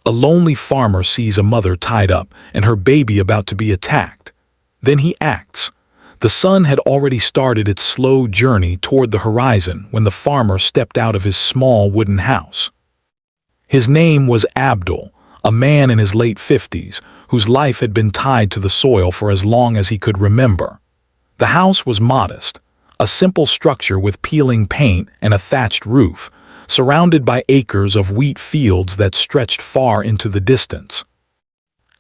A lonely farmer sees a mother tied up and her baby about to be attacked. Then he acts. The sun had already started its slow journey toward the horizon when the farmer stepped out of his small wooden house. His name was Abdul, a man in his late 50s, whose life had been tied to the soil for as long as he could remember. The house was modest, a simple structure with peeling paint and a thatched roof, surrounded by acres of wheat fields that stretched far into the distance.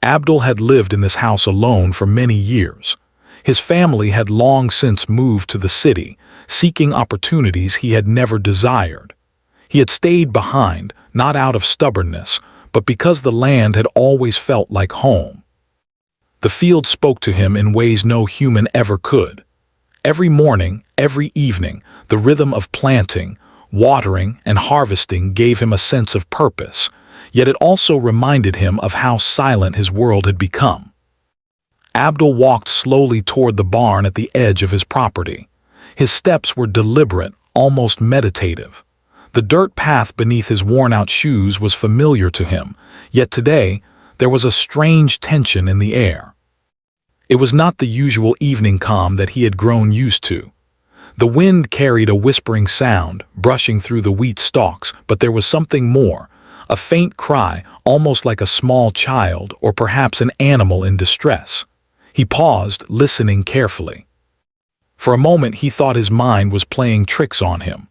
Abdul had lived in this house alone for many years. His family had long since moved to the city, seeking opportunities he had never desired. He had stayed behind, not out of stubbornness, but because the land had always felt like home. The field spoke to him in ways no human ever could. Every morning, every evening, the rhythm of planting, watering, and harvesting gave him a sense of purpose, yet it also reminded him of how silent his world had become. Abdul walked slowly toward the barn at the edge of his property. His steps were deliberate, almost meditative. The dirt path beneath his worn-out shoes was familiar to him, yet today there was a strange tension in the air. It was not the usual evening calm that he had grown used to. The wind carried a whispering sound, brushing through the wheat stalks, but there was something more, a faint cry, almost like a small child or perhaps an animal in distress. He paused, listening carefully. For a moment he thought his mind was playing tricks on him.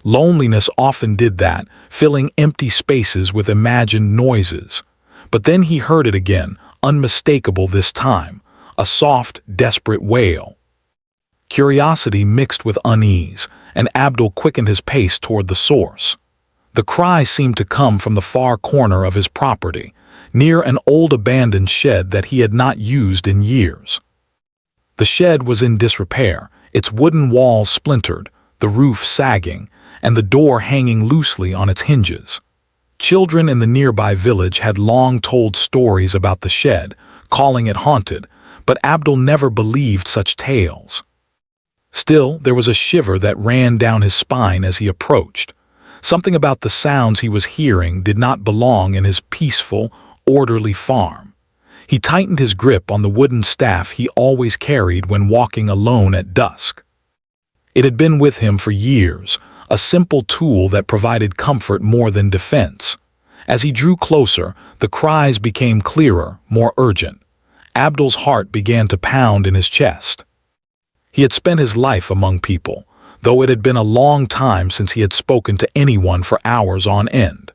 Loneliness often did that, filling empty spaces with imagined noises. But then he heard it again, unmistakable this time, a soft, desperate wail. Curiosity mixed with unease, and Abdul quickened his pace toward the source. The cry seemed to come from the far corner of his property, near an old abandoned shed that he had not used in years. The shed was in disrepair, its wooden walls splintered, the roof sagging, and the door hanging loosely on its hinges. Children in the nearby village had long told stories about the shed, calling it haunted, but Abdul never believed such tales. Still, there was a shiver that ran down his spine as he approached. Something about the sounds he was hearing did not belong in his peaceful, orderly farm. He tightened his grip on the wooden staff he always carried when walking alone at dusk. It had been with him for years, a simple tool that provided comfort more than defense. As he drew closer, the cries became clearer, more urgent. Abdul's heart began to pound in his chest. He had spent his life among people, though it had been a long time since he had spoken to anyone for hours on end.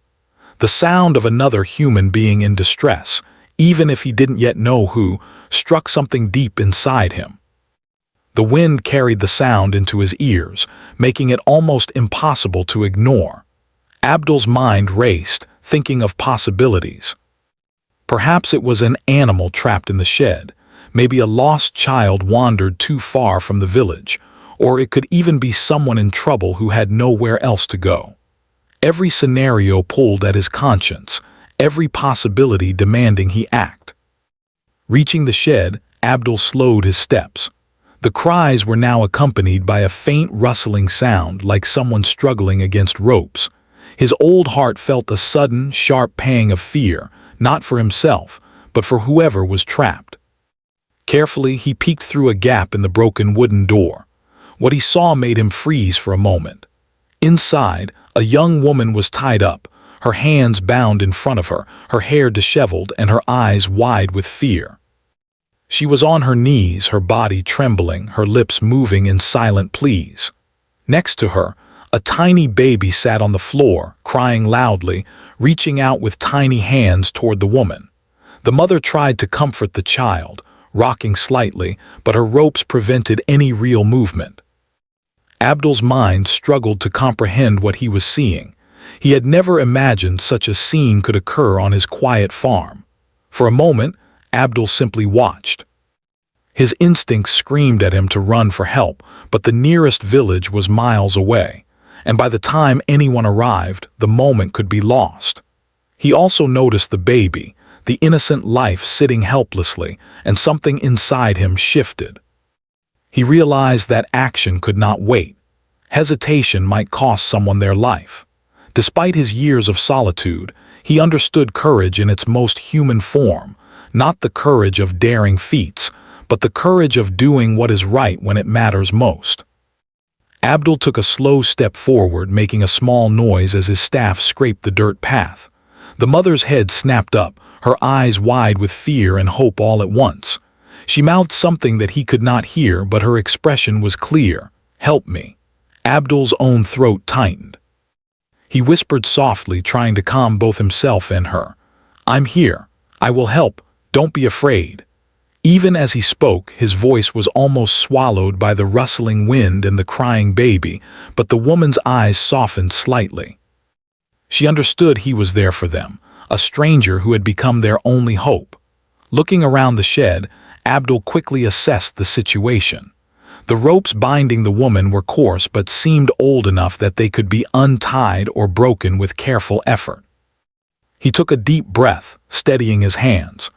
The sound of another human being in distress, even if he didn't yet know who, struck something deep inside him. The wind carried the sound into his ears, making it almost impossible to ignore. Abdul's mind raced, thinking of possibilities. Perhaps it was an animal trapped in the shed. Maybe a lost child wandered too far from the village, or it could even be someone in trouble who had nowhere else to go. Every scenario pulled at his conscience, every possibility demanding he act. Reaching the shed, Abdul slowed his steps. The cries were now accompanied by a faint rustling sound like someone struggling against ropes. His old heart felt a sudden, sharp pang of fear, not for himself, but for whoever was trapped. Carefully, he peeked through a gap in the broken wooden door. What he saw made him freeze for a moment. Inside, a young woman was tied up, her hands bound in front of her, her hair disheveled and her eyes wide with fear. She was on her knees, her body trembling, her lips moving in silent pleas. Next to her, a tiny baby sat on the floor, crying loudly, reaching out with tiny hands toward the woman. The mother tried to comfort the child, rocking slightly, but her ropes prevented any real movement. Abdul's mind struggled to comprehend what he was seeing. He had never imagined such a scene could occur on his quiet farm. For a moment, Abdul simply watched. His instincts screamed at him to run for help, but the nearest village was miles away, and by the time anyone arrived, the moment could be lost. He also noticed the baby, the innocent life sitting helplessly, and something inside him shifted. He realized that action could not wait. Hesitation might cost someone their life. Despite his years of solitude, He understood courage in its most human form, not the courage of daring feats, but the courage of doing what is right when it matters most. Abdul took a slow step forward, making a small noise as his staff scraped the dirt path. The mother's head snapped up, her eyes wide with fear and hope all at once. She mouthed something that he could not hear, but her expression was clear. "Help me." Abdul's own throat tightened. He whispered softly, trying to calm both himself and her. "I'm here. I will help. Don't be afraid." Even as he spoke, his voice was almost swallowed by the rustling wind and the crying baby, but the woman's eyes softened slightly. She understood he was there for them, a stranger who had become their only hope. Looking around the shed, Abdul quickly assessed the situation. The ropes binding the woman were coarse but seemed old enough that they could be untied or broken with careful effort. He took a deep breath, steadying his hands.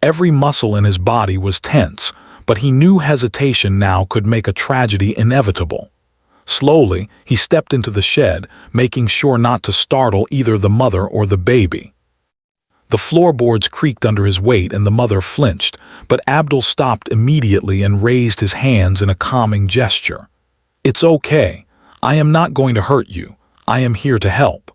Every muscle in his body was tense, but he knew hesitation now could make a tragedy inevitable. Slowly, he stepped into the shed, making sure not to startle either the mother or the baby. The floorboards creaked under his weight and the mother flinched, but Abdul stopped immediately and raised his hands in a calming gesture. "It's okay. I am not going to hurt you. I am here to help."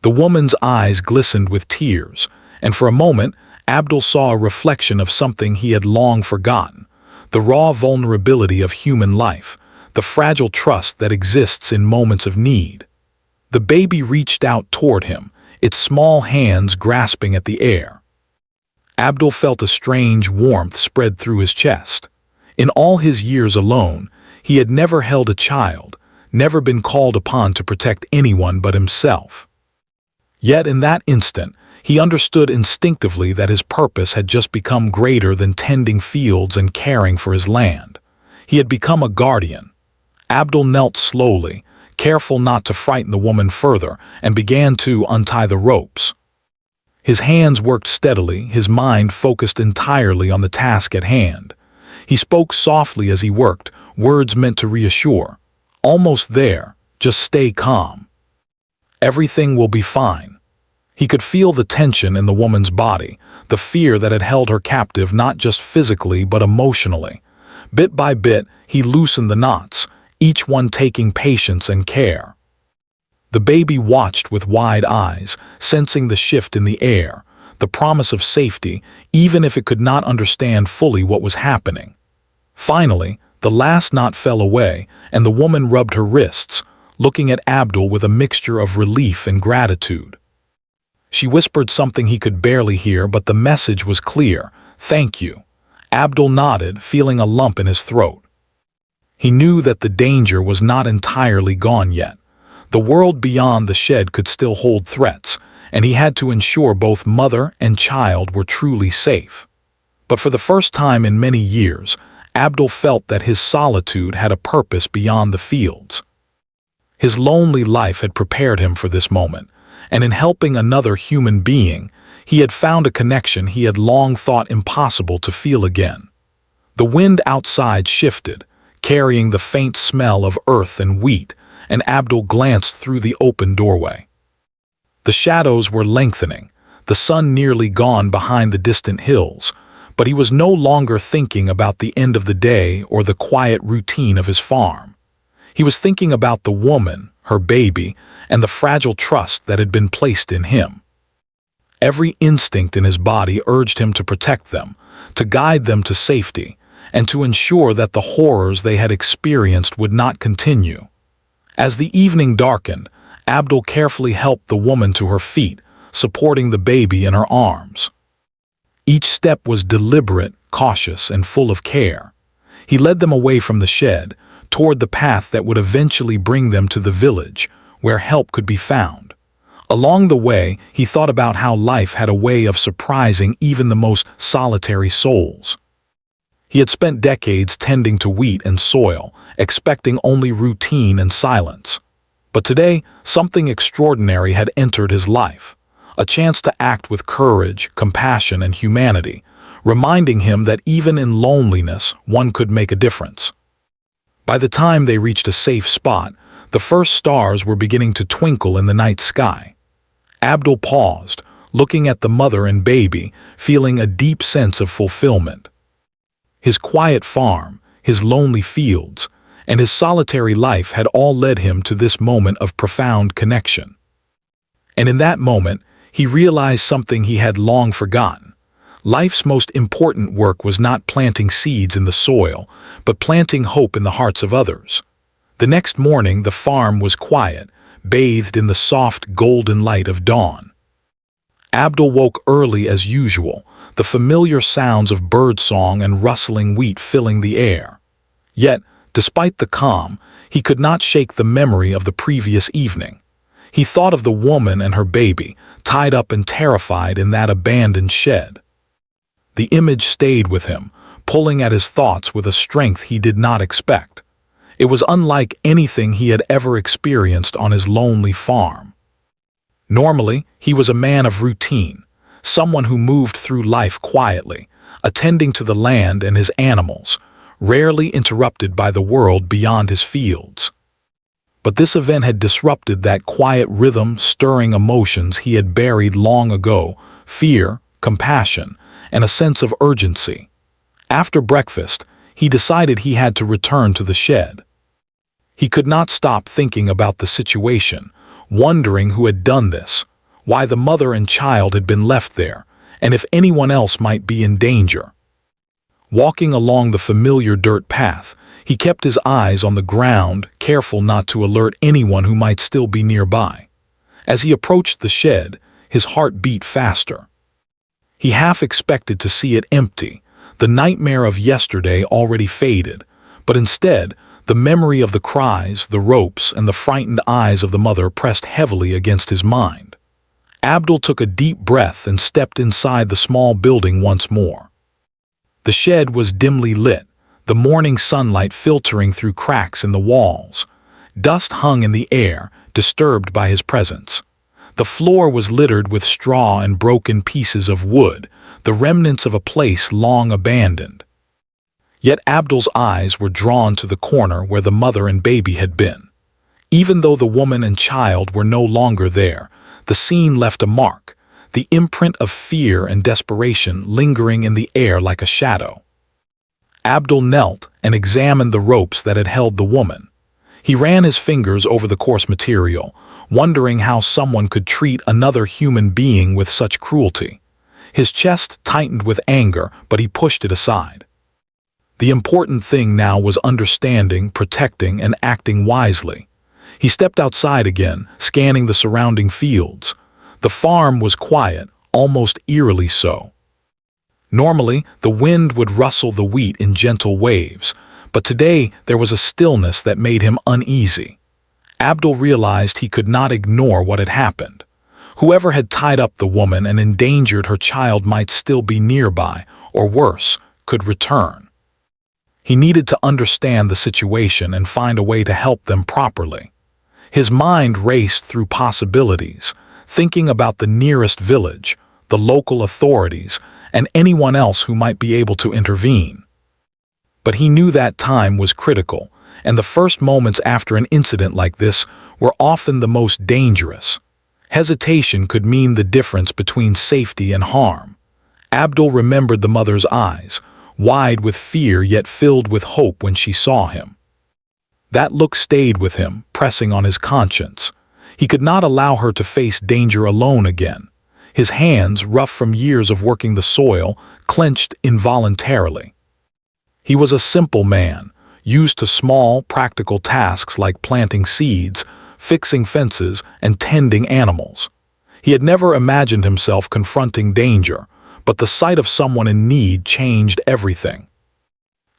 The woman's eyes glistened with tears, and for a moment, Abdul saw a reflection of something he had long forgotten, the raw vulnerability of human life, the fragile trust that exists in moments of need. The baby reached out toward him, its small hands grasping at the air. Abdul felt a strange warmth spread through his chest. In all his years alone, he had never held a child, never been called upon to protect anyone but himself. Yet in that instant, he understood instinctively that his purpose had just become greater than tending fields and caring for his land. He had become a guardian. Abdul knelt slowly, careful not to frighten the woman further, and began to untie the ropes. His hands worked steadily, his mind focused entirely on the task at hand. He spoke softly as he worked, words meant to reassure. "Almost there. Just stay calm. Everything will be fine." He could feel the tension in the woman's body, the fear that had held her captive not just physically but emotionally. Bit by bit, he loosened the knots, each one taking patience and care. The baby watched with wide eyes, sensing the shift in the air, the promise of safety, even if it could not understand fully what was happening. Finally, the last knot fell away, and the woman rubbed her wrists, looking at Abdul with a mixture of relief and gratitude. She whispered something he could barely hear, but the message was clear. "Thank you." Abdul nodded, feeling a lump in his throat. He knew that the danger was not entirely gone yet. The world beyond the shed could still hold threats, and he had to ensure both mother and child were truly safe. But for the first time in many years, Abdul felt that his solitude had a purpose beyond the fields. His lonely life had prepared him for this moment, and in helping another human being, he had found a connection he had long thought impossible to feel again. The wind outside shifted, carrying the faint smell of earth and wheat, and Abdul glanced through the open doorway. The shadows were lengthening, the sun nearly gone behind the distant hills, but he was no longer thinking about the end of the day or the quiet routine of his farm. He was thinking about the woman, her baby, and the fragile trust that had been placed in him. Every instinct in his body urged him to protect them, to guide them to safety, and to ensure that the horrors they had experienced would not continue. As the evening darkened, Abdul carefully helped the woman to her feet, supporting the baby in her arms. Each step was deliberate, cautious, and full of care. He led them away from the shed, toward the path that would eventually bring them to the village, where help could be found. Along the way, he thought about how life had a way of surprising even the most solitary souls. He had spent decades tending to wheat and soil, expecting only routine and silence. But today, something extraordinary had entered his life, a chance to act with courage, compassion, and humanity, reminding him that even in loneliness, one could make a difference. By the time they reached a safe spot, the first stars were beginning to twinkle in the night sky. Abdul paused, looking at the mother and baby, feeling a deep sense of fulfillment. His quiet farm, his lonely fields, and his solitary life had all led him to this moment of profound connection. And in that moment, he realized something he had long forgotten. Life's most important work was not planting seeds in the soil, but planting hope in the hearts of others. The next morning, the farm was quiet, bathed in the soft golden light of dawn. Abdul woke early as usual, the familiar sounds of birdsong and rustling wheat filling the air. Yet, despite the calm, he could not shake the memory of the previous evening. He thought of the woman and her baby, tied up and terrified in that abandoned shed. The image stayed with him, pulling at his thoughts with a strength he did not expect. It was unlike anything he had ever experienced on his lonely farm. Normally, he was a man of routine, someone who moved through life quietly, attending to the land and his animals, rarely interrupted by the world beyond his fields. But this event had disrupted that quiet rhythm, stirring emotions he had buried long ago: fear, compassion, and a sense of urgency. After breakfast, he decided he had to return to the shed. He could not stop thinking about the situation, wondering who had done this, why the mother and child had been left there, and if anyone else might be in danger. Walking along the familiar dirt path, he kept his eyes on the ground, careful not to alert anyone who might still be nearby. As he approached the shed, his heart beat faster. He half expected to see it empty, the nightmare of yesterday already faded, but instead, the memory of the cries, the ropes, and the frightened eyes of the mother pressed heavily against his mind. Abdul took a deep breath and stepped inside the small building once more. The shed was dimly lit, the morning sunlight filtering through cracks in the walls. Dust hung in the air, disturbed by his presence. The floor was littered with straw and broken pieces of wood, the remnants of a place long abandoned. Yet Abdul's eyes were drawn to the corner where the mother and baby had been. Even though the woman and child were no longer there, the scene left a mark, the imprint of fear and desperation lingering in the air like a shadow. Abdul knelt and examined the ropes that had held the woman. He ran his fingers over the coarse material, wondering how someone could treat another human being with such cruelty. His chest tightened with anger, but he pushed it aside. The important thing now was understanding, protecting, and acting wisely. He stepped outside again, scanning the surrounding fields. The farm was quiet, almost eerily so. Normally, the wind would rustle the wheat in gentle waves, but today there was a stillness that made him uneasy. Abdul realized he could not ignore what had happened. Whoever had tied up the woman and endangered her child might still be nearby, or worse, could return. He needed to understand the situation and find a way to help them properly. His mind raced through possibilities, thinking about the nearest village, the local authorities, and anyone else who might be able to intervene. But he knew that time was critical, and the first moments after an incident like this were often the most dangerous. Hesitation could mean the difference between safety and harm. Abdul remembered the mother's eyes, wide with fear yet filled with hope when she saw him. That look stayed with him, pressing on his conscience. He could not allow her to face danger alone again. His hands, rough from years of working the soil, clenched involuntarily. He was a simple man, used to small, practical tasks like planting seeds, fixing fences, and tending animals. He had never imagined himself confronting danger, but the sight of someone in need changed everything.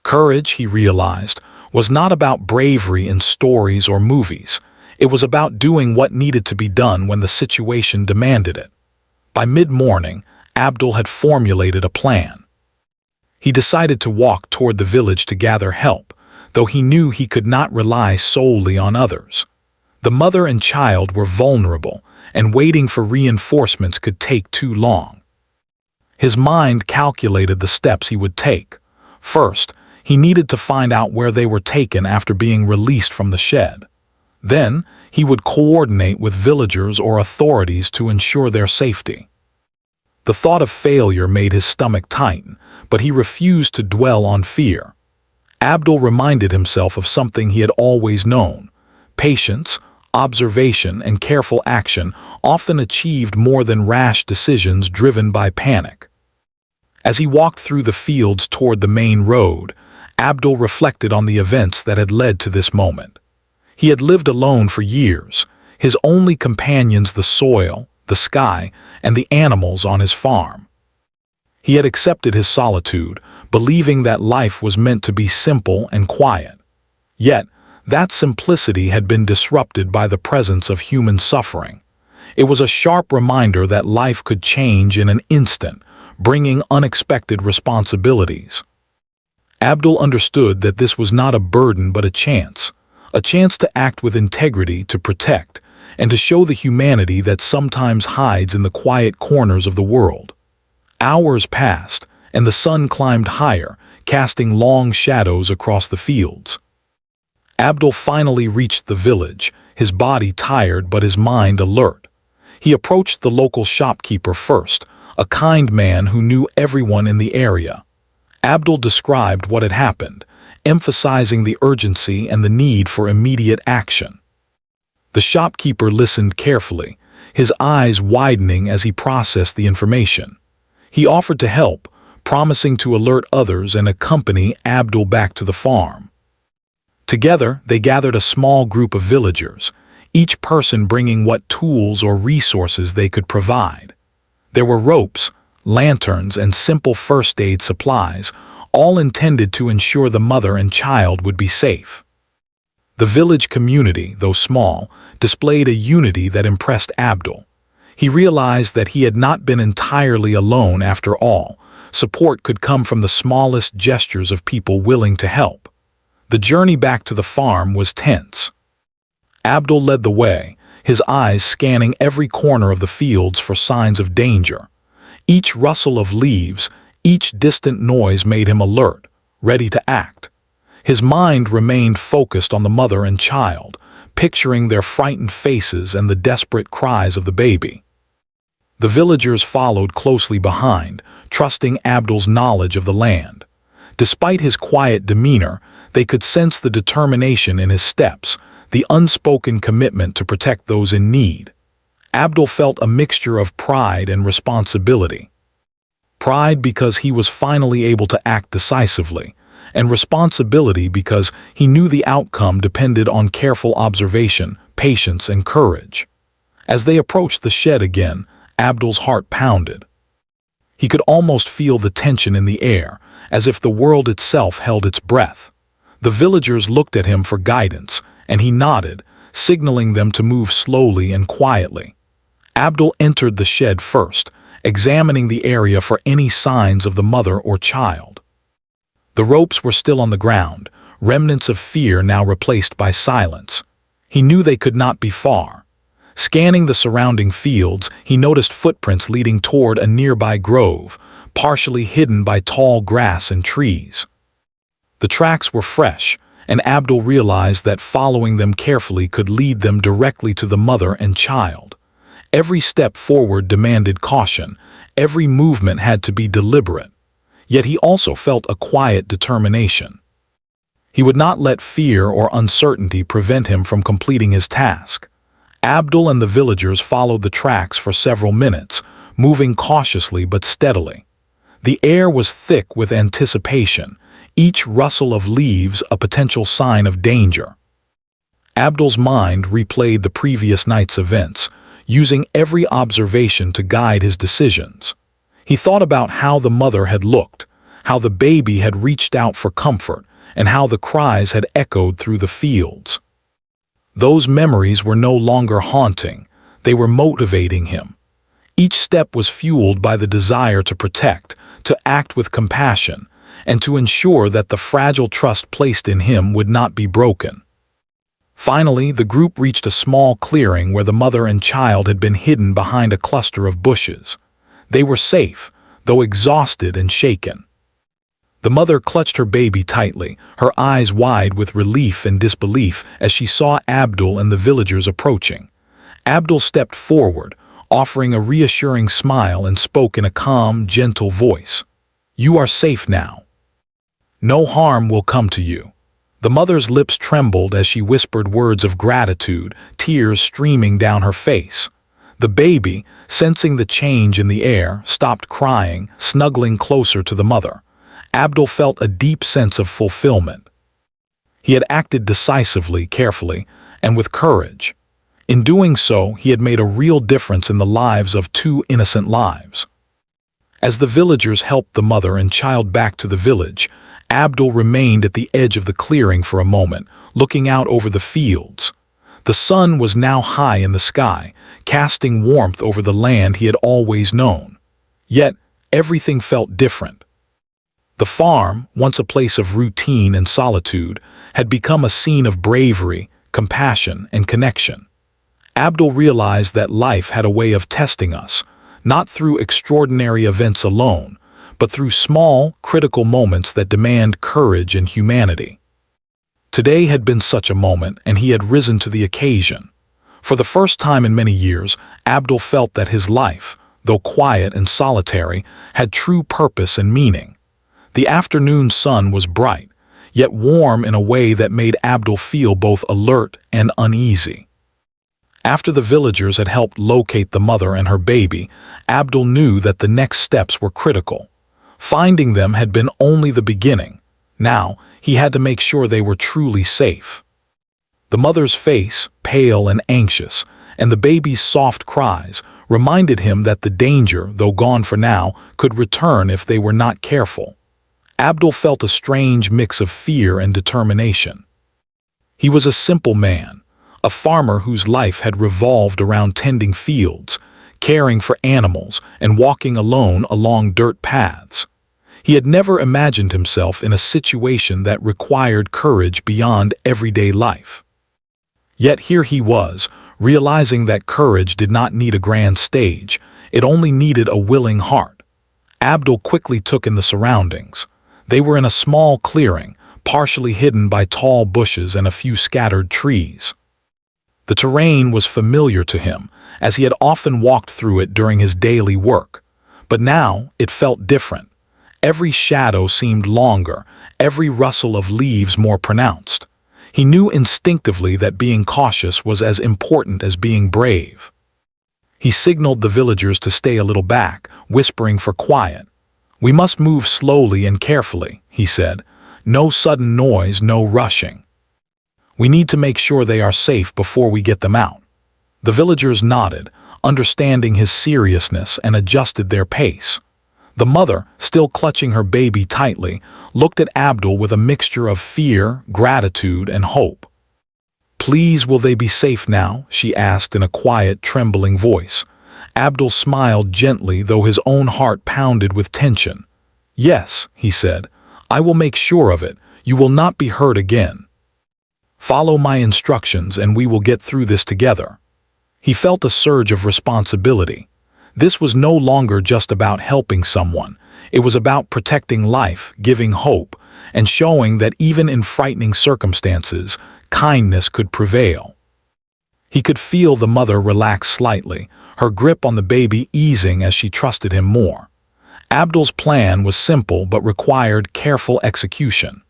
Courage, he realized, was not about bravery in stories or movies. It was about doing what needed to be done when the situation demanded it. By mid-morning, Abdul had formulated a plan. He decided to walk toward the village to gather help, though he knew he could not rely solely on others. The mother and child were vulnerable, and waiting for reinforcements could take too long. His mind calculated the steps he would take. First, he needed to find out where they were taken after being released from the shed. Then, he would coordinate with villagers or authorities to ensure their safety. The thought of failure made his stomach tighten, but he refused to dwell on fear. Abdul reminded himself of something he had always known: patience, observation, and careful action often achieved more than rash decisions driven by panic. As he walked through the fields toward the main road, Abdul reflected on the events that had led to this moment. He had lived alone for years, his only companions the soil, the sky, and the animals on his farm. He had accepted his solitude, believing that life was meant to be simple and quiet. Yet, that simplicity had been disrupted by the presence of human suffering. It was a sharp reminder that life could change in an instant, bringing unexpected responsibilities. Abdul understood that this was not a burden but a chance to act with integrity, to protect, and to show the humanity that sometimes hides in the quiet corners of the world. Hours passed, and the sun climbed higher, casting long shadows across the fields. Abdul finally reached the village, his body tired but his mind alert. He approached the local shopkeeper first, a kind man who knew everyone in the area. Abdul described what had happened, emphasizing the urgency and the need for immediate action. The shopkeeper listened carefully, his eyes widening as he processed the information. He offered to help, promising to alert others and accompany Abdul back to the farm. Together, they gathered a small group of villagers, each person bringing what tools or resources they could provide. There were ropes, lanterns, and simple first aid supplies, all intended to ensure the mother and child would be safe. The village community, though small, displayed a unity that impressed Abdul. He realized that he had not been entirely alone after all. Support could come from the smallest gestures of people willing to help. The journey back to the farm was tense. Abdul led the way, his eyes scanning every corner of the fields for signs of danger. Each rustle of leaves, each distant noise made him alert, ready to act. His mind remained focused on the mother and child, picturing their frightened faces and the desperate cries of the baby. The villagers followed closely behind, trusting Abdul's knowledge of the land. Despite his quiet demeanor, they could sense the determination in his steps, the unspoken commitment to protect those in need. Abdul felt a mixture of pride and responsibility. Pride because he was finally able to act decisively, and responsibility because he knew the outcome depended on careful observation, patience, and courage. As they approached the shed again, Abdul's heart pounded. He could almost feel the tension in the air, as if the world itself held its breath. The villagers looked at him for guidance, and he nodded, signaling them to move slowly and quietly. Abdul entered the shed first, examining the area for any signs of the mother or child. The ropes were still on the ground, remnants of fear now replaced by silence. He knew they could not be far. Scanning the surrounding fields, he noticed footprints leading toward a nearby grove, partially hidden by tall grass and trees. The tracks were fresh, and Abdul realized that following them carefully could lead them directly to the mother and child. Every step forward demanded caution, every movement had to be deliberate. Yet he also felt a quiet determination. He would not let fear or uncertainty prevent him from completing his task. Abdul and the villagers followed the tracks for several minutes, moving cautiously but steadily. The air was thick with anticipation, each rustle of leaves a potential sign of danger. Abdul's mind replayed the previous night's events, using every observation to guide his decisions. He thought about how the mother had looked, how the baby had reached out for comfort, and how the cries had echoed through the fields. Those memories were no longer haunting, they were motivating him. Each step was fueled by the desire to protect, to act with compassion, and to ensure that the fragile trust placed in him would not be broken. Finally, the group reached a small clearing where the mother and child had been hidden behind a cluster of bushes. They were safe, though exhausted and shaken. The mother clutched her baby tightly, her eyes wide with relief and disbelief as she saw Abdul and the villagers approaching. Abdul stepped forward, offering a reassuring smile, and spoke in a calm, gentle voice. "You are safe now. No harm will come to you." The mother's lips trembled as she whispered words of gratitude, tears streaming down her face. The baby, sensing the change in the air, stopped crying, snuggling closer to the mother. Abdul felt a deep sense of fulfillment. He had acted decisively, carefully, and with courage. In doing so, he had made a real difference in the lives of two innocent lives. As the villagers helped the mother and child back to the village, Abdul remained at the edge of the clearing for a moment, looking out over the fields. The sun was now high in the sky, casting warmth over the land he had always known. Yet, everything felt different. The farm, once a place of routine and solitude, had become a scene of bravery, compassion, and connection. Abdul realized that life had a way of testing us, not through extraordinary events alone, but through small, critical moments that demand courage and humanity. Today had been such a moment, and he had risen to the occasion. For the first time in many years, Abdul felt that his life, though quiet and solitary, had true purpose and meaning. The afternoon sun was bright, yet warm in a way that made Abdul feel both alert and uneasy. After the villagers had helped locate the mother and her baby, Abdul knew that the next steps were critical. Finding them had been only the beginning. Now, he had to make sure they were truly safe. The mother's face, pale and anxious, and the baby's soft cries reminded him that the danger, though gone for now, could return if they were not careful. Abdul felt a strange mix of fear and determination. He was a simple man, a farmer whose life had revolved around tending fields, caring for animals, and walking alone along dirt paths. He had never imagined himself in a situation that required courage beyond everyday life. Yet here he was, realizing that courage did not need a grand stage, it only needed a willing heart. Abdul quickly took in the surroundings. They were in a small clearing, partially hidden by tall bushes and a few scattered trees. The terrain was familiar to him, as he had often walked through it during his daily work. But now it felt different. Every shadow seemed longer, every rustle of leaves more pronounced. He knew instinctively that being cautious was as important as being brave. He signaled the villagers to stay a little back, whispering for quiet. "We must move slowly and carefully," he said. "No sudden noise, no rushing. We need to make sure they are safe before we get them out." The villagers nodded, understanding his seriousness, and adjusted their pace. The mother, still clutching her baby tightly, looked at Abdul with a mixture of fear, gratitude, and hope. "Please, will they be safe now?" she asked in a quiet, trembling voice. Abdul smiled gently, though his own heart pounded with tension. "Yes," he said, "I will make sure of it. You will not be hurt again. Follow my instructions and we will get through this together." He felt a surge of responsibility. This was no longer just about helping someone. It was about protecting life, giving hope, and showing that even in frightening circumstances, kindness could prevail. He could feel the mother relax slightly, her grip on the baby easing as she trusted him more. Abdul's plan was simple but required careful execution.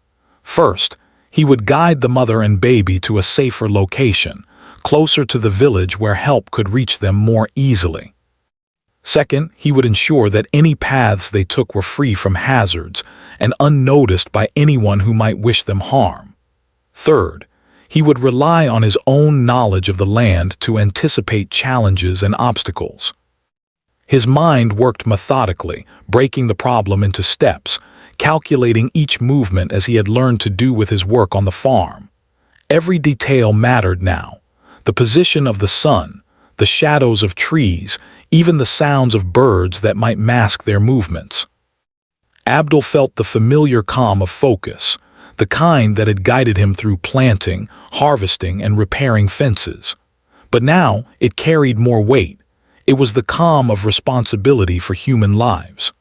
First, he would guide the mother and baby to a safer location, closer to the village where help could reach them more easily. Second, he would ensure that any paths they took were free from hazards and unnoticed by anyone who might wish them harm. Third, he would rely on his own knowledge of the land to anticipate challenges and obstacles. His mind worked methodically, breaking the problem into steps, calculating each movement as he had learned to do with his work on the farm. Every detail mattered now: the position of the sun, the shadows of trees, even the sounds of birds that might mask their movements. Abdul felt the familiar calm of focus, the kind that had guided him through planting, harvesting, and repairing fences. But now it carried more weight. It was the calm of responsibility for human lives.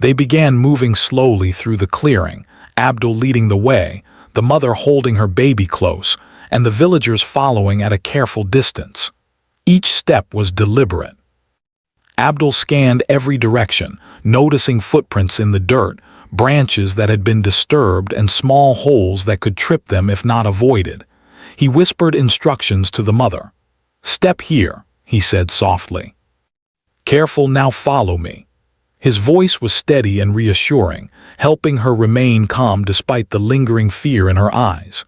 They began moving slowly through the clearing, Abdul leading the way, the mother holding her baby close, and the villagers following at a careful distance. Each step was deliberate. Abdul scanned every direction, noticing footprints in the dirt, branches that had been disturbed and small holes that could trip them if not avoided. He whispered instructions to the mother. "Step here," he said softly. "Careful, now follow me." His voice was steady and reassuring, helping her remain calm despite the lingering fear in her eyes.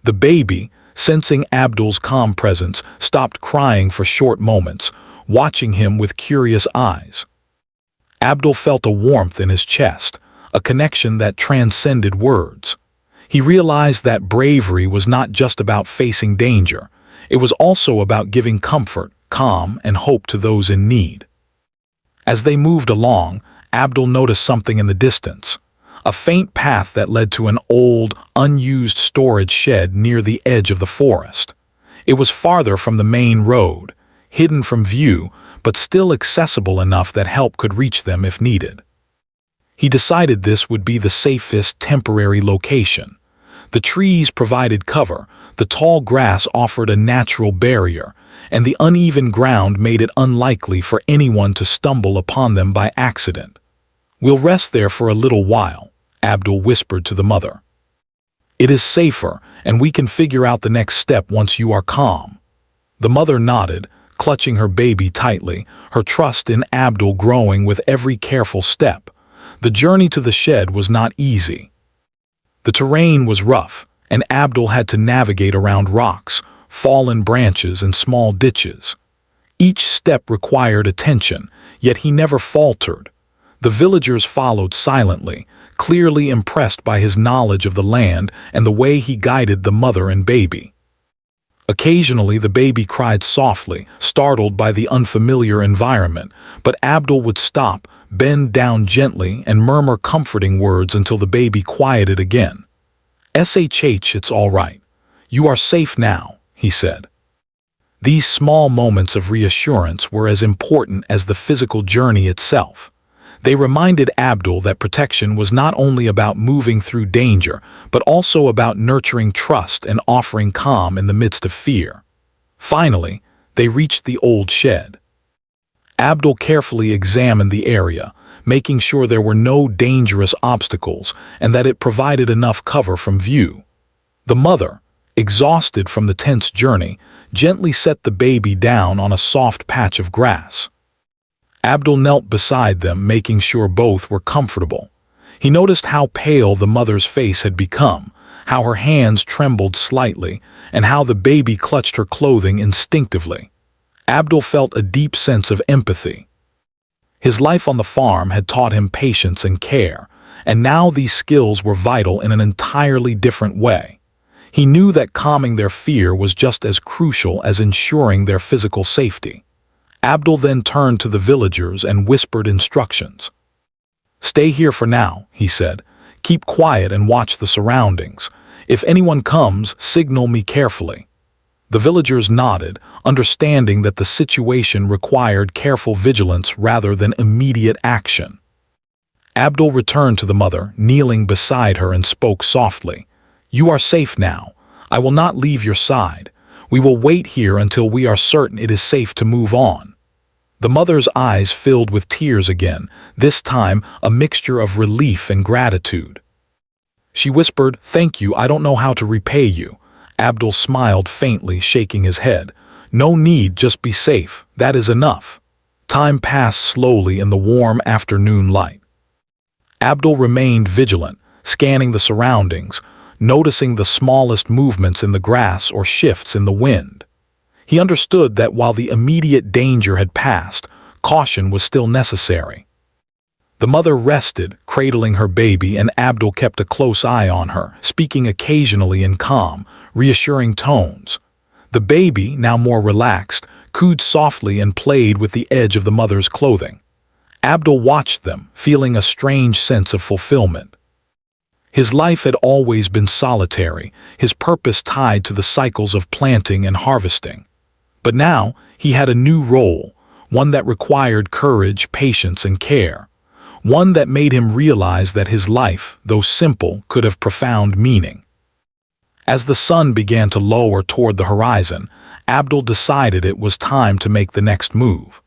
The baby, sensing Abdul's calm presence, stopped crying for short moments, watching him with curious eyes. Abdul felt a warmth in his chest, a connection that transcended words. He realized that bravery was not just about facing danger, it was also about giving comfort, calm, and hope to those in need. As they moved along, Abdul noticed something in the distance, a faint path that led to an old, unused storage shed near the edge of the forest. It was farther from the main road, hidden from view, but still accessible enough that help could reach them if needed. He decided this would be the safest temporary location. The trees provided cover, the tall grass offered a natural barrier, and the uneven ground made it unlikely for anyone to stumble upon them by accident. "We'll rest there for a little while," Abdul whispered to the mother. "It is safer, and we can figure out the next step once you are calm." The mother nodded, clutching her baby tightly, her trust in Abdul growing with every careful step. The journey to the shed was not easy. The terrain was rough, and Abdul had to navigate around rocks, fallen branches, and small ditches. Each step required attention, yet he never faltered. The villagers followed silently, clearly impressed by his knowledge of the land and the way he guided the mother and baby. Occasionally, the baby cried softly, startled by the unfamiliar environment, but Abdul would stop, bend down gently, and murmur comforting words until the baby quieted again. "Shh, it's all right. You are safe now," he said. These small moments of reassurance were as important as the physical journey itself. They reminded Abdul that protection was not only about moving through danger, but also about nurturing trust and offering calm in the midst of fear. Finally, they reached the old shed. Abdul carefully examined the area, making sure there were no dangerous obstacles and that it provided enough cover from view. The mother, exhausted from the tense journey, gently set the baby down on a soft patch of grass. Abdul knelt beside them, making sure both were comfortable. He noticed how pale the mother's face had become, how her hands trembled slightly, and how the baby clutched her clothing instinctively. Abdul felt a deep sense of empathy. His life on the farm had taught him patience and care, and now these skills were vital in an entirely different way. He knew that calming their fear was just as crucial as ensuring their physical safety. Abdul then turned to the villagers and whispered instructions. "Stay here for now," he said. "Keep quiet and watch the surroundings. If anyone comes, signal me carefully." The villagers nodded, understanding that the situation required careful vigilance rather than immediate action. Abdul returned to the mother, kneeling beside her, and spoke softly. "You are safe now. I will not leave your side. We will wait here until we are certain it is safe to move on." The mother's eyes filled with tears again, this time a mixture of relief and gratitude. She whispered, "Thank you, I don't know how to repay you." Abdul smiled faintly, shaking his head. "No need, just be safe, that is enough." Time passed slowly in the warm afternoon light. Abdul remained vigilant, scanning the surroundings, noticing the smallest movements in the grass or shifts in the wind. He understood that while the immediate danger had passed, caution was still necessary. The mother rested, cradling her baby, and Abdul kept a close eye on her, speaking occasionally in calm, reassuring tones. The baby, now more relaxed, cooed softly and played with the edge of the mother's clothing. Abdul watched them, feeling a strange sense of fulfillment. His life had always been solitary, his purpose tied to the cycles of planting and harvesting. But now he had a new role, one that required courage, patience, and care. one that made him realize that his life, though simple, could have profound meaning. As the sun began to lower toward the horizon, Abdul decided it was time to make the next move.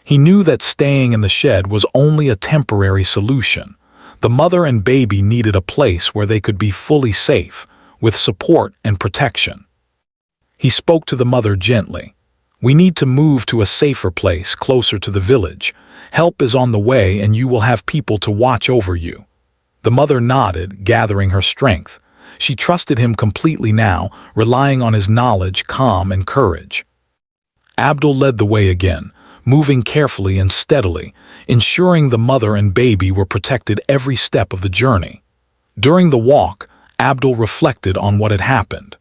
He knew that staying in the shed was only a temporary solution. The mother and baby needed a place where they could be fully safe, with support and protection. He spoke to the mother gently. "We need to move to a safer place closer to the village. Help is on the way and you will have people to watch over you." The mother nodded, gathering her strength. She trusted him completely now, relying on his knowledge, calm, and courage. Abdul led the way again, moving carefully and steadily, ensuring the mother and baby were protected every step of the journey. During the walk, Abdul reflected on what had happened.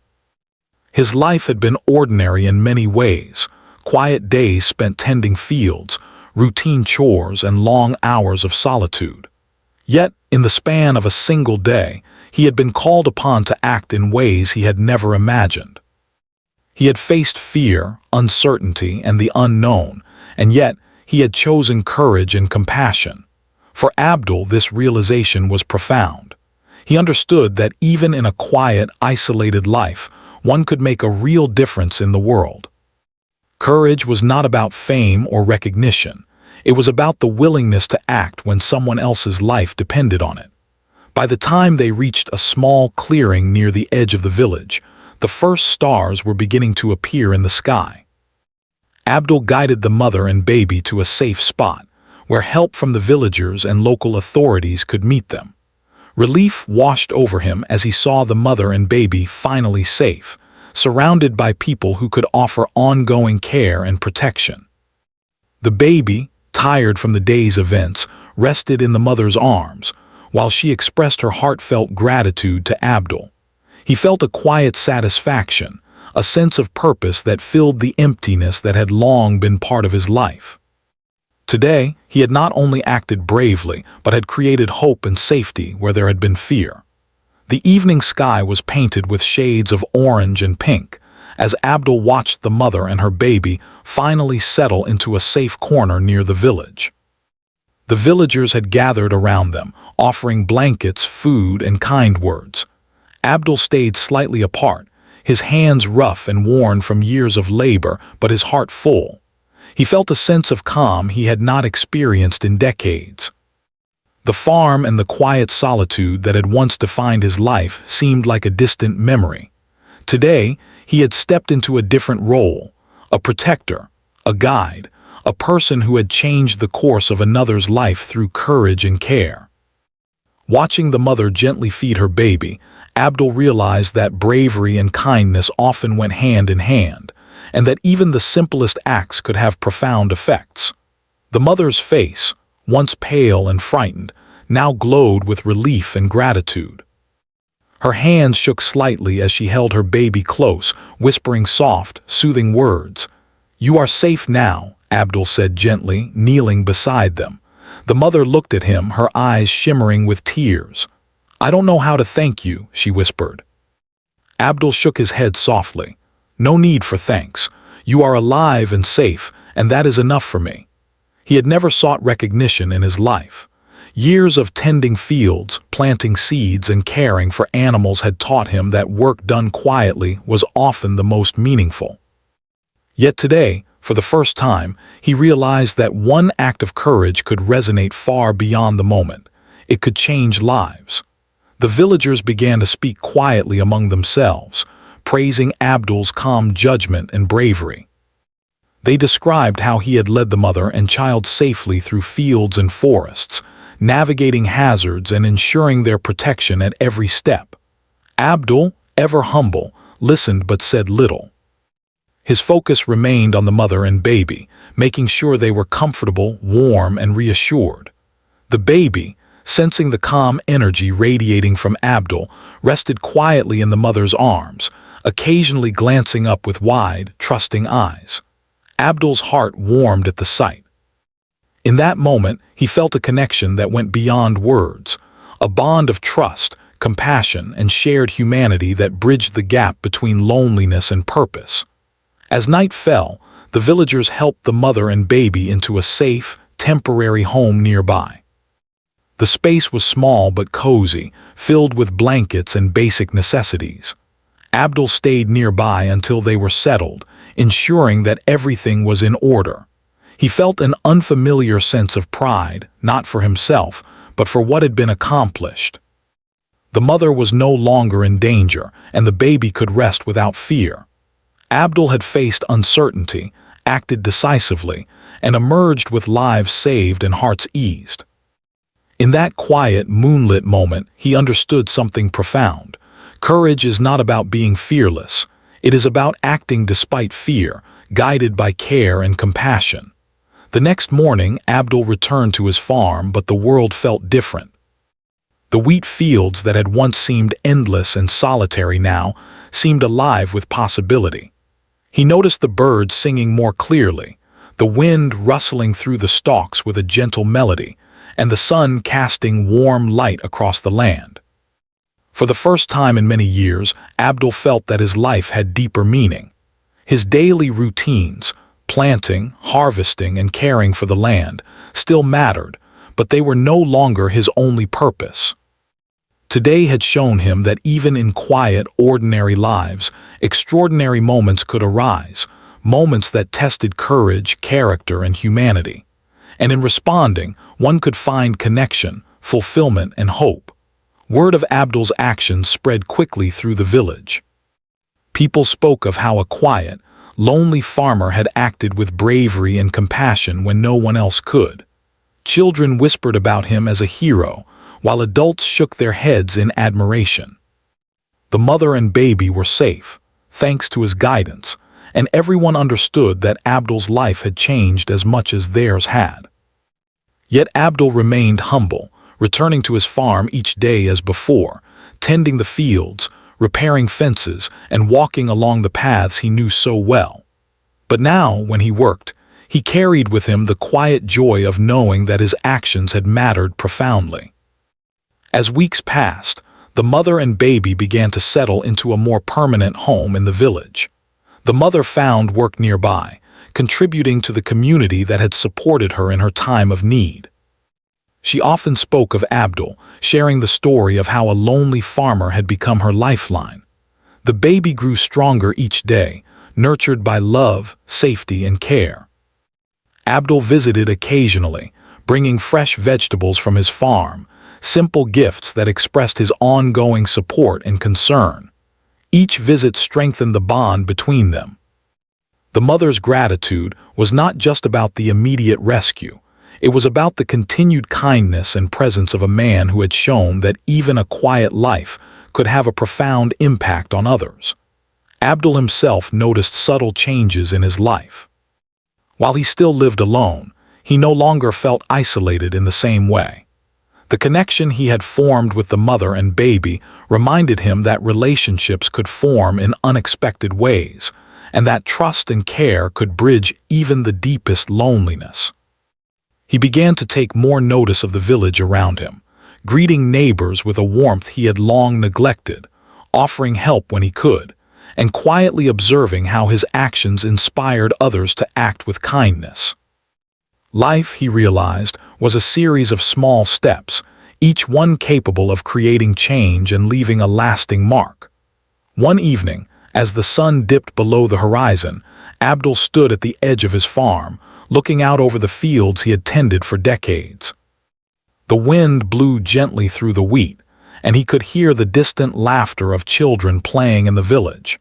His life had been ordinary in many ways, quiet days spent tending fields, routine chores, and long hours of solitude. Yet, in the span of a single day, he had been called upon to act in ways he had never imagined. He had faced fear, uncertainty, and the unknown, and yet he had chosen courage and compassion. For Abdul, this realization was profound. He understood that even in a quiet, isolated life, one could make a real difference in the world. Courage was not about fame or recognition. It was about the willingness to act when someone else's life depended on it. By the time they reached a small clearing near the edge of the village, the first stars were beginning to appear in the sky. Abdul guided the mother and baby to a safe spot, where help from the villagers and local authorities could meet them. Relief washed over him as he saw the mother and baby finally safe, surrounded by people who could offer ongoing care and protection. The baby, tired from the day's events, rested in the mother's arms, while she expressed her heartfelt gratitude to Abdul. He felt a quiet satisfaction, a sense of purpose that filled the emptiness that had long been part of his life. Today, he had not only acted bravely, but had created hope and safety where there had been fear. The evening sky was painted with shades of orange and pink, as Abdul watched the mother and her baby finally settle into a safe corner near the village. The villagers had gathered around them, offering blankets, food, and kind words. Abdul stayed slightly apart, his hands rough and worn from years of labor, but his heart full. He felt a sense of calm he had not experienced in decades. The farm and the quiet solitude that had once defined his life seemed like a distant memory. Today, he had stepped into a different role, a protector, a guide, a person who had changed the course of another's life through courage and care. Watching the mother gently feed her baby, Abdul realized that bravery and kindness often went hand in hand, and that even the simplest acts could have profound effects. The mother's face, once pale and frightened, now glowed with relief and gratitude. Her hands shook slightly as she held her baby close, whispering soft, soothing words. "You are safe now," Abdul said gently, kneeling beside them. The mother looked at him, her eyes shimmering with tears. "I don't know how to thank you," she whispered. Abdul shook his head softly. "No need for thanks. You are alive and safe, and that is enough for me." He had never sought recognition in his life. Years of tending fields, planting seeds, and caring for animals had taught him that work done quietly was often the most meaningful. Yet today, for the first time, he realized that one act of courage could resonate far beyond the moment. It could change lives. The villagers began to speak quietly among themselves, praising Abdul's calm judgment and bravery. They described how he had led the mother and child safely through fields and forests, navigating hazards and ensuring their protection at every step. Abdul, ever humble, listened but said little. His focus remained on the mother and baby, making sure they were comfortable, warm, and reassured. The baby, sensing the calm energy radiating from Abdul, rested quietly in the mother's arms, occasionally glancing up with wide, trusting eyes. Abdul's heart warmed at the sight. In that moment, he felt a connection that went beyond words, a bond of trust, compassion, and shared humanity that bridged the gap between loneliness and purpose. As night fell, the villagers helped the mother and baby into a safe, temporary home nearby. The space was small but cozy, filled with blankets and basic necessities. Abdul stayed nearby until they were settled, ensuring that everything was in order. He felt an unfamiliar sense of pride, not for himself, but for what had been accomplished. The mother was no longer in danger, and the baby could rest without fear. Abdul had faced uncertainty, acted decisively, and emerged with lives saved and hearts eased. In that quiet, moonlit moment, he understood something profound. Courage is not about being fearless. It is about acting despite fear, guided by care and compassion. The next morning, Abdul returned to his farm, but the world felt different. The wheat fields that had once seemed endless and solitary now seemed alive with possibility. He noticed the birds singing more clearly, the wind rustling through the stalks with a gentle melody, and the sun casting warm light across the land. For the first time in many years, Abdul felt that his life had deeper meaning. His daily routines, planting, harvesting, and caring for the land, still mattered, but they were no longer his only purpose. Today had shown him that even in quiet, ordinary lives, extraordinary moments could arise, moments that tested courage, character, and humanity. And in responding, one could find connection, fulfillment, and hope. Word of Abdul's actions spread quickly through the village. People spoke of how a quiet, lonely farmer had acted with bravery and compassion when no one else could. Children whispered about him as a hero, while adults shook their heads in admiration. The mother and baby were safe, thanks to his guidance, and everyone understood that Abdul's life had changed as much as theirs had. Yet Abdul remained humble, returning to his farm each day as before, tending the fields, repairing fences, and walking along the paths he knew so well. But now, when he worked, he carried with him the quiet joy of knowing that his actions had mattered profoundly. As weeks passed, the mother and baby began to settle into a more permanent home in the village. The mother found work nearby, contributing to the community that had supported her in her time of need. She often spoke of Abdul, sharing the story of how a lonely farmer had become her lifeline. The baby grew stronger each day, nurtured by love, safety, and care. Abdul visited occasionally, bringing fresh vegetables from his farm, simple gifts that expressed his ongoing support and concern. Each visit strengthened the bond between them. The mother's gratitude was not just about the immediate rescue. It was about the continued kindness and presence of a man who had shown that even a quiet life could have a profound impact on others. Abdul himself noticed subtle changes in his life. While he still lived alone, he no longer felt isolated in the same way. The connection he had formed with the mother and baby reminded him that relationships could form in unexpected ways, and that trust and care could bridge even the deepest loneliness. He began to take more notice of the village around him, greeting neighbors with a warmth he had long neglected, offering help when he could, and quietly observing how his actions inspired others to act with kindness. Life, he realized, was a series of small steps, each one capable of creating change and leaving a lasting mark. One evening, as the sun dipped below the horizon, Abdul stood at the edge of his farm, looking out over the fields he had tended for decades. The wind blew gently through the wheat, and he could hear the distant laughter of children playing in the village.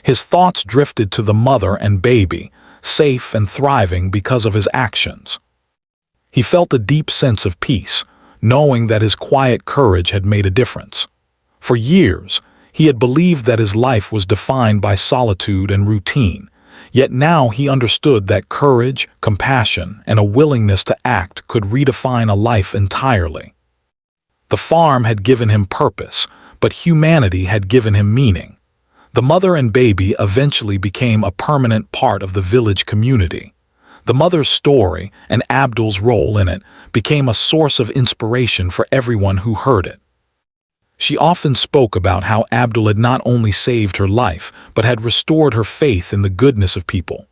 His thoughts drifted to the mother and baby, safe and thriving because of his actions. He felt a deep sense of peace, knowing that his quiet courage had made a difference. For years, he had believed that his life was defined by solitude and routine, yet now he understood that courage, compassion, and a willingness to act could redefine a life entirely. The farm had given him purpose, but humanity had given him meaning. The mother and baby eventually became a permanent part of the village community. The mother's story, and Abdul's role in it, became a source of inspiration for everyone who heard it. She often spoke about how Abdul had not only saved her life, but had restored her faith in the goodness of people.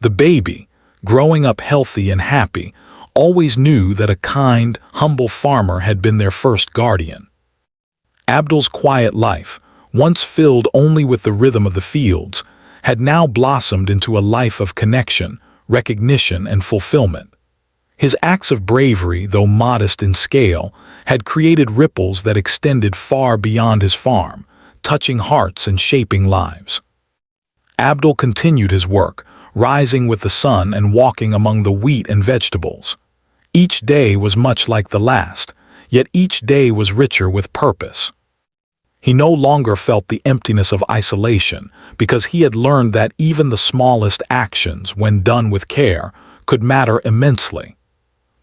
The baby, growing up healthy and happy, always knew that a kind, humble farmer had been their first guardian. Abdul's quiet life, once filled only with the rhythm of the fields, had now blossomed into a life of connection, recognition, and fulfillment. His acts of bravery, though modest in scale, had created ripples that extended far beyond his farm, touching hearts and shaping lives. Abdul continued his work, rising with the sun and walking among the wheat and vegetables. Each day was much like the last, yet each day was richer with purpose. He no longer felt the emptiness of isolation because he had learned that even the smallest actions, when done with care, could matter immensely.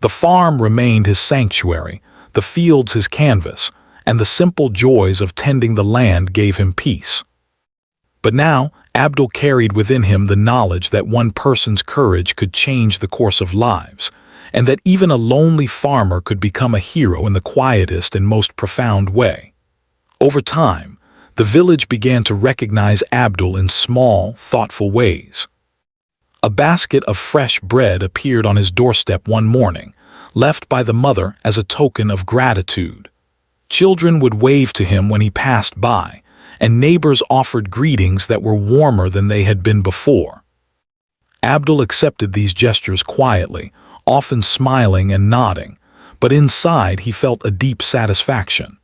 The farm remained his sanctuary, the fields his canvas, and the simple joys of tending the land gave him peace. But now, Abdul carried within him the knowledge that one person's courage could change the course of lives, and that even a lonely farmer could become a hero in the quietest and most profound way. Over time, the village began to recognize Abdul in small, thoughtful ways. A basket of fresh bread appeared on his doorstep one morning, left by the mother as a token of gratitude. Children would wave to him when he passed by, and neighbors offered greetings that were warmer than they had been before. Abdul accepted these gestures quietly, often smiling and nodding, but inside he felt a deep satisfaction.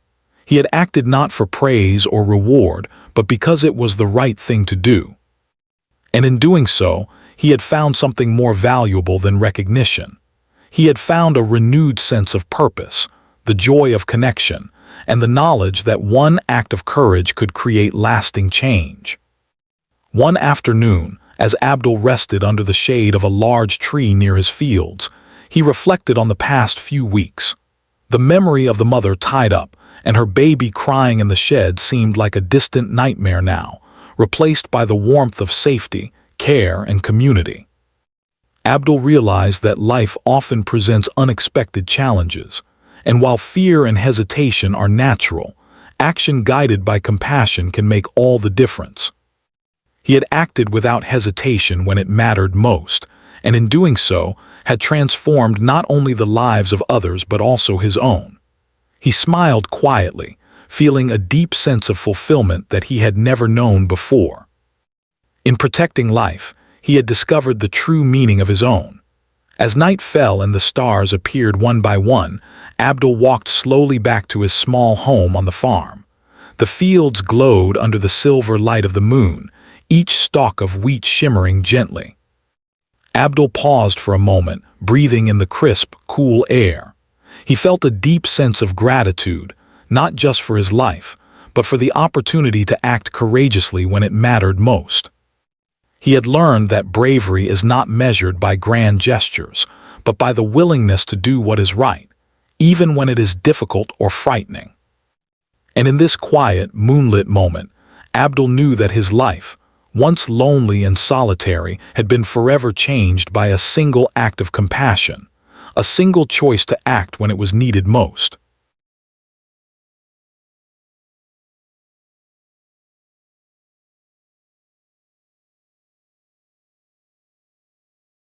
He had acted not for praise or reward, but because it was the right thing to do. And in doing so, he had found something more valuable than recognition. He had found a renewed sense of purpose, the joy of connection, and the knowledge that one act of courage could create lasting change. One afternoon, as Abdul rested under the shade of a large tree near his fields, he reflected on the past few weeks. The memory of the mother tied up, and her baby crying in the shed seemed like a distant nightmare now, replaced by the warmth of safety, care, and community. Abdul realized that life often presents unexpected challenges, and while fear and hesitation are natural, action guided by compassion can make all the difference. He had acted without hesitation when it mattered most, and in doing so, had transformed not only the lives of others but also his own. He smiled quietly, feeling a deep sense of fulfillment that he had never known before. In protecting life, he had discovered the true meaning of his own. As night fell and the stars appeared one by one, Abdul walked slowly back to his small home on the farm. The fields glowed under the silver light of the moon, each stalk of wheat shimmering gently. Abdul paused for a moment, breathing in the crisp, cool air. He felt a deep sense of gratitude, not just for his life, but for the opportunity to act courageously when it mattered most. He had learned that bravery is not measured by grand gestures, but by the willingness to do what is right, even when it is difficult or frightening. And in this quiet, moonlit moment, Abdul knew that his life, once lonely and solitary, had been forever changed by a single act of compassion, a single choice to act when it was needed most.